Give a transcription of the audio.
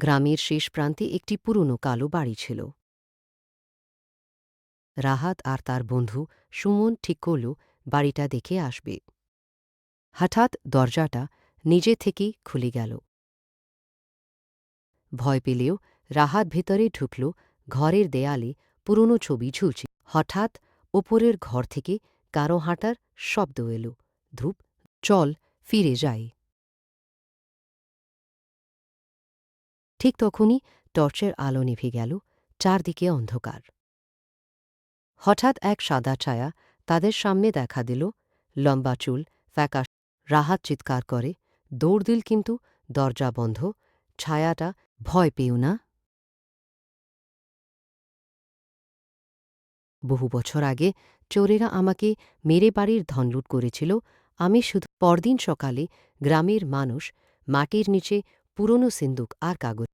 গ্রামের শেষ প্রান্তে একটি পুরনো কালো বাড়ি ছিল। রাহাত আর তার বন্ধু সুমন ঠিক করল বাড়িটা দেখে আসবে। হঠাৎ দরজাটা নিজে থেকেই খুলে গেল। ভয় পেলেও রাহাত ভেতরে ঢুকল। ঘরের দেয়ালে পুরনো ছবি ঝুলছে। হঠাৎ ওপরের ঘর থেকে কারো হাঁটার শব্দ এল। ধ্রুব, চল ফিরে যাই। ঠিক তখনই টর্চের আলো নিভে গেল। চারদিকে অন্ধকার। হঠাৎ এক সাদা ছায়া তাদের সামনে দেখা দিল। লম্বা চুল, ফ্যাকাশ। রাহাত চিৎকার করে দৌড় দিল, কিন্তু দরজা বন্ধ। ছায়াটা, ভয় পেও না, বহু বছর আগে চোরেরা আমাকে মেরে বাড়ির ধন লুট করেছিল। আমি শুধু পরদিন সকালে গ্রামের মানুষ মাটির নিচে পুরনো সিন্দুক আর কাগজ